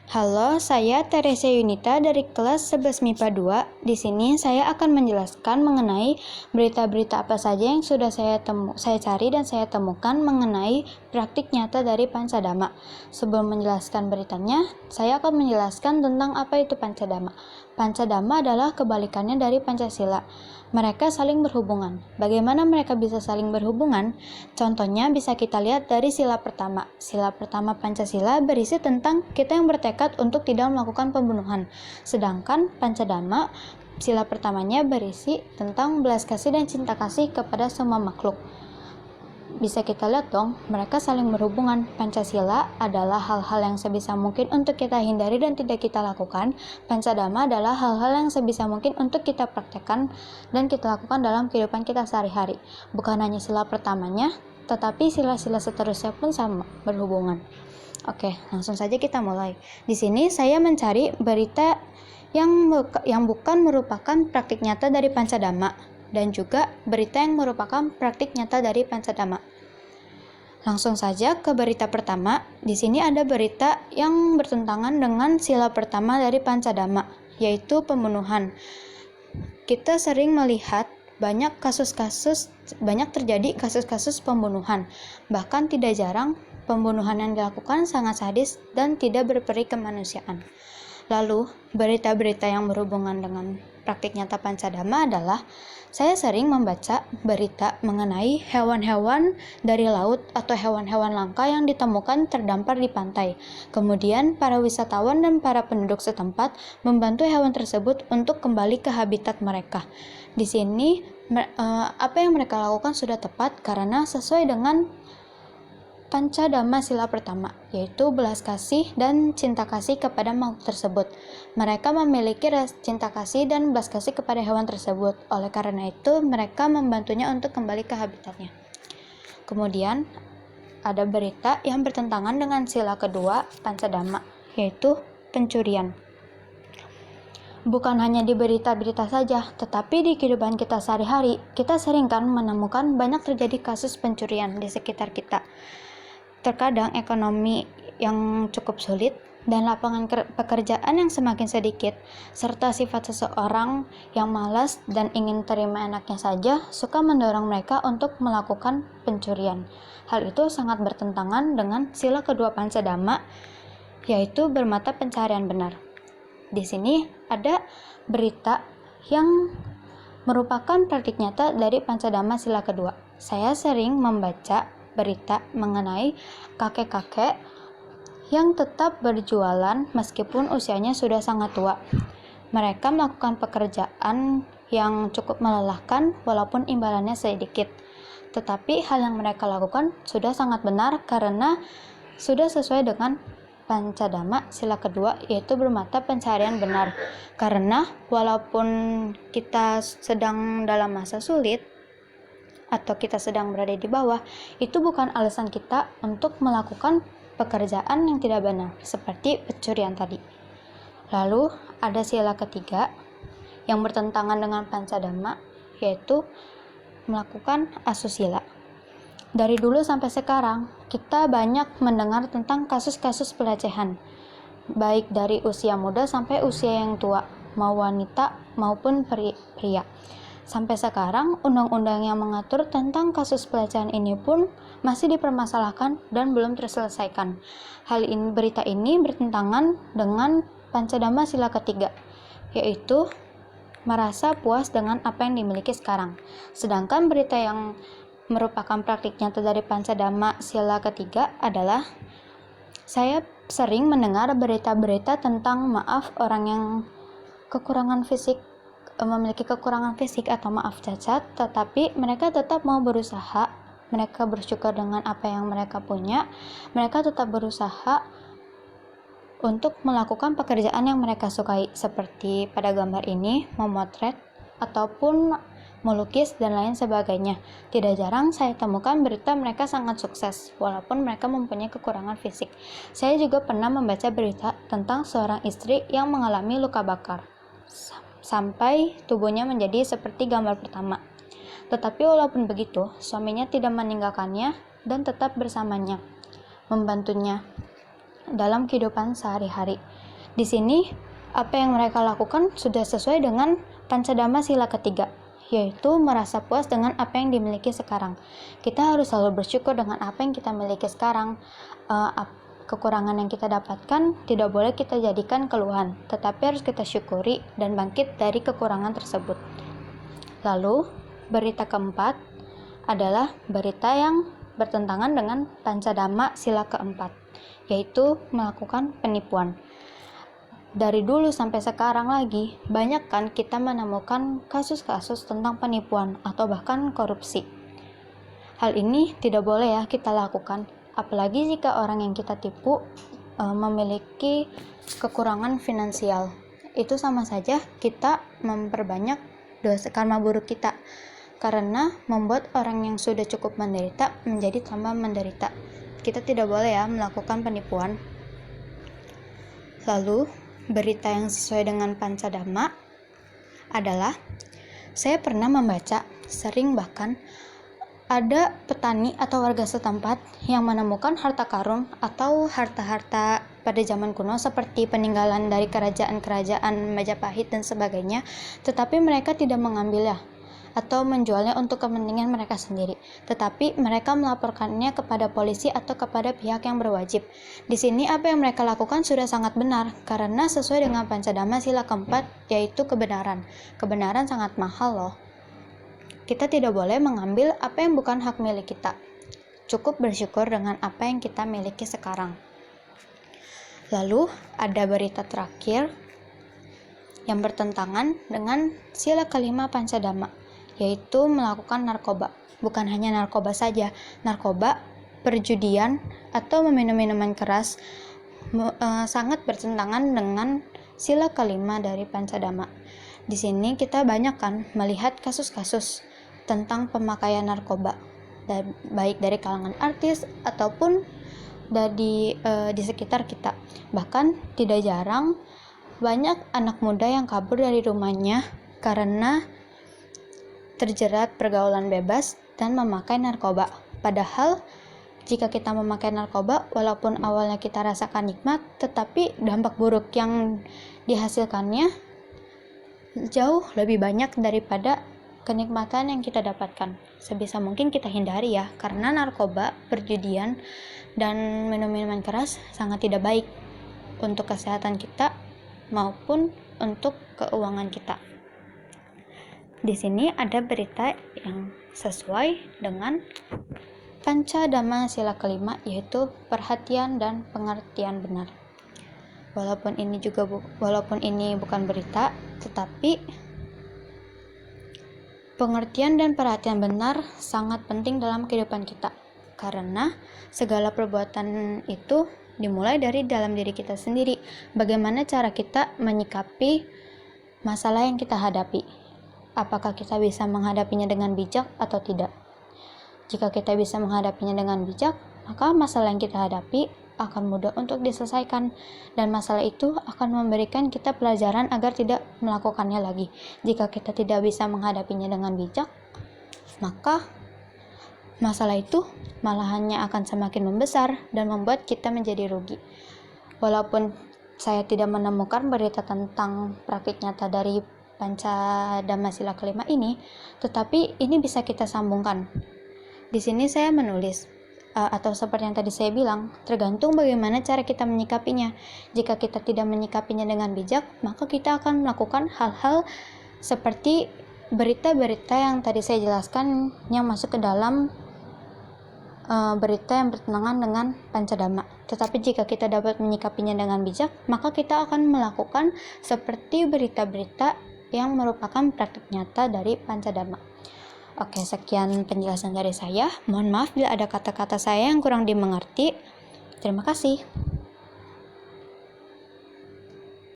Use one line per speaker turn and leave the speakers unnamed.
Halo, saya Teresa Yunita dari kelas 11 MIPA 2. Di sini saya akan menjelaskan mengenai berita-berita apa saja yang sudah saya cari dan saya temukan mengenai praktik nyata dari Pancadama. Sebelum menjelaskan beritanya, saya akan menjelaskan tentang apa itu Pancadama. Pancadama adalah kebalikannya dari Pancasila. Mereka saling berhubungan. Bagaimana mereka bisa saling berhubungan? Contohnya bisa kita lihat dari sila pertama. Sila pertama Pancasila berisi tentang kita yang bertekad untuk tidak melakukan pembunuhan. Sedangkan Pancadama, sila pertamanya berisi tentang belas kasih dan cinta kasih kepada semua makhluk. Bisa kita lihat dong, mereka saling berhubungan. Pancasila adalah hal-hal yang sebisa mungkin untuk kita hindari dan tidak kita lakukan. Pancadama adalah hal-hal yang sebisa mungkin untuk kita praktekkan dan kita lakukan dalam kehidupan kita sehari-hari. Bukan hanya sila pertamanya, tetapi sila-sila seterusnya pun sama berhubungan. Oke, langsung saja kita mulai. Di sini saya mencari berita yang bukan merupakan praktik nyata dari Pancadama dan juga berita yang merupakan praktik nyata dari Pancadama. Langsung saja ke berita pertama. Di sini ada berita yang bertentangan dengan sila pertama dari Pancadama, yaitu pembunuhan. Kita sering melihat banyak terjadi kasus-kasus pembunuhan. Bahkan tidak jarang pembunuhan yang dilakukan sangat sadis dan tidak berperi kemanusiaan. Lalu, berita-berita yang berhubungan dengan praktik nyata Pancadama adalah saya sering membaca berita mengenai hewan-hewan dari laut atau hewan-hewan langka yang ditemukan terdampar di pantai. Kemudian, para wisatawan dan para penduduk setempat membantu hewan tersebut untuk kembali ke habitat mereka. Di sini, apa yang mereka lakukan sudah tepat karena sesuai dengan Pancadama sila pertama, yaitu belas kasih dan cinta kasih kepada makhluk tersebut. Mereka memiliki cinta kasih dan belas kasih kepada hewan tersebut. Oleh karena itu, mereka membantunya untuk kembali ke habitatnya. Kemudian, ada berita yang bertentangan dengan sila kedua Pancadama, yaitu pencurian. Bukan hanya di berita-berita saja, tetapi di kehidupan kita sehari-hari, kita sering kan menemukan banyak terjadi kasus pencurian di sekitar kita. Terkadang ekonomi yang cukup sulit dan lapangan pekerjaan yang semakin sedikit, serta sifat seseorang yang malas dan ingin terima enaknya saja, suka mendorong mereka untuk melakukan pencurian. Hal itu sangat bertentangan dengan sila kedua Pancadama, yaitu bermata pencaharian benar. Di sini ada berita yang merupakan praktik nyata dari Pancadama sila kedua. Saya sering membaca berita mengenai kakek-kakek yang tetap berjualan meskipun usianya sudah sangat tua. Mereka melakukan pekerjaan yang cukup melelahkan walaupun imbalannya sedikit. Tetapi hal yang mereka lakukan sudah sangat benar karena sudah sesuai dengan Pancadama sila kedua, yaitu bermata pencaharian benar. Karena walaupun kita sedang dalam masa sulit atau kita sedang berada di bawah, itu bukan alasan kita untuk melakukan pekerjaan yang tidak benar, seperti pencurian tadi. Lalu, ada sila ketiga yang bertentangan dengan Pancadama, yaitu melakukan asusila. Dari dulu sampai sekarang, kita banyak mendengar tentang kasus-kasus pelecehan, baik dari usia muda sampai usia yang tua, mau wanita maupun pria. Sampai sekarang, undang-undang yang mengatur tentang kasus pelecehan ini pun masih dipermasalahkan dan belum terselesaikan. Berita ini bertentangan dengan Pancadama sila ketiga, yaitu merasa puas dengan apa yang dimiliki sekarang. Sedangkan berita yang merupakan praktik nyata dari Pancadama sila ketiga adalah saya sering mendengar berita-berita tentang orang yang memiliki kekurangan fisik atau cacat, tetapi mereka tetap mau berusaha, mereka bersyukur dengan apa yang mereka punya, mereka tetap berusaha untuk melakukan pekerjaan yang mereka sukai, seperti pada gambar ini, memotret, ataupun melukis, dan lain sebagainya. Tidak jarang saya temukan berita mereka sangat sukses, walaupun mereka mempunyai kekurangan fisik. Saya juga pernah membaca berita tentang seorang istri yang mengalami luka bakar sampai tubuhnya menjadi seperti gambar pertama. Tetapi walaupun begitu, suaminya tidak meninggalkannya dan tetap bersamanya, membantunya. dalam kehidupan sehari-hari. Di sini, apa yang mereka lakukan sudah sesuai dengan Pancadhamma Sila ketiga, yaitu merasa puas dengan apa yang dimiliki sekarang. Kita harus selalu bersyukur dengan apa yang kita miliki sekarang. Kekurangan yang kita dapatkan tidak boleh kita jadikan keluhan, tetapi harus kita syukuri dan bangkit dari kekurangan tersebut. Lalu, berita keempat adalah berita yang bertentangan dengan Pancadhamma Sila keempat, yaitu melakukan penipuan. Dari dulu sampai sekarang lagi, banyak kan kita menemukan kasus-kasus tentang penipuan atau bahkan korupsi. Hal ini tidak boleh ya kita lakukan, apalagi jika orang yang kita tipu memiliki kekurangan finansial. Itu sama saja kita memperbanyak dosa karma buruk kita, karena membuat orang yang sudah cukup menderita menjadi tambah menderita. Kita tidak boleh ya melakukan penipuan. Lalu, berita yang sesuai dengan Pancadhamma adalah, saya pernah membaca, sering bahkan, ada petani atau warga setempat yang menemukan harta karun atau harta-harta pada zaman kuno seperti peninggalan dari kerajaan-kerajaan Majapahit dan sebagainya, tetapi mereka tidak mengambilnya atau menjualnya untuk kepentingan mereka sendiri, tetapi mereka melaporkannya kepada polisi atau kepada pihak yang berwajib. Di sini apa yang mereka lakukan sudah sangat benar, karena sesuai dengan Pancadhamma Sila keempat, yaitu kebenaran. Kebenaran sangat mahal loh. Kita tidak boleh mengambil apa yang bukan hak milik kita. Cukup bersyukur dengan apa yang kita miliki sekarang. Lalu ada berita terakhir yang bertentangan dengan sila kelima Pancadhamma, yaitu melakukan narkoba. Bukan hanya narkoba saja, narkoba, perjudian, atau meminum minuman keras sangat bertentangan dengan sila kelima dari Pancadhamma. Di sini kita banyak kan melihat kasus-kasus tentang pemakaian narkoba, baik dari kalangan artis ataupun di sekitar kita. Bahkan tidak jarang banyak anak muda yang kabur dari rumahnya karena terjerat pergaulan bebas dan memakai narkoba. Padahal jika kita memakai narkoba, walaupun awalnya kita rasakan nikmat, tetapi dampak buruk yang dihasilkannya jauh lebih banyak daripada kenikmatan yang kita dapatkan. Sebisa mungkin kita hindari ya, karena narkoba, perjudian, dan minum-minuman keras sangat tidak baik untuk kesehatan kita maupun untuk keuangan kita. Di sini ada berita yang sesuai dengan Pancadhamma Sila kelima, yaitu perhatian dan pengertian benar. Walaupun ini bukan berita, tetapi pengertian dan perhatian benar sangat penting dalam kehidupan kita, karena segala perbuatan itu dimulai dari dalam diri kita sendiri. Bagaimana cara kita menyikapi masalah yang kita hadapi? Apakah kita bisa menghadapinya dengan bijak atau tidak? Jika kita bisa menghadapinya dengan bijak, maka masalah yang kita hadapi akan mudah untuk diselesaikan, dan masalah itu akan memberikan kita pelajaran agar tidak melakukannya lagi. Jika kita tidak bisa menghadapinya dengan bijak, maka masalah itu malah hanya akan semakin membesar dan membuat kita menjadi rugi. Walaupun saya tidak menemukan berita tentang praktik nyata dari Pancadhamma Sila kelima ini, tetapi ini bisa kita sambungkan. Di sini saya menulis, atau seperti yang tadi saya bilang, tergantung bagaimana cara kita menyikapinya. Jika kita tidak menyikapinya dengan bijak, maka kita akan melakukan hal-hal seperti berita-berita yang tadi saya jelaskan yang masuk ke dalam berita yang bertentangan dengan Pancadhamma. Tetapi jika kita dapat menyikapinya dengan bijak, maka kita akan melakukan seperti berita-berita yang merupakan praktik nyata dari Pancadhamma. Oke, sekian penjelasan dari saya. Mohon maaf bila ada kata-kata saya yang kurang dimengerti. Terima kasih.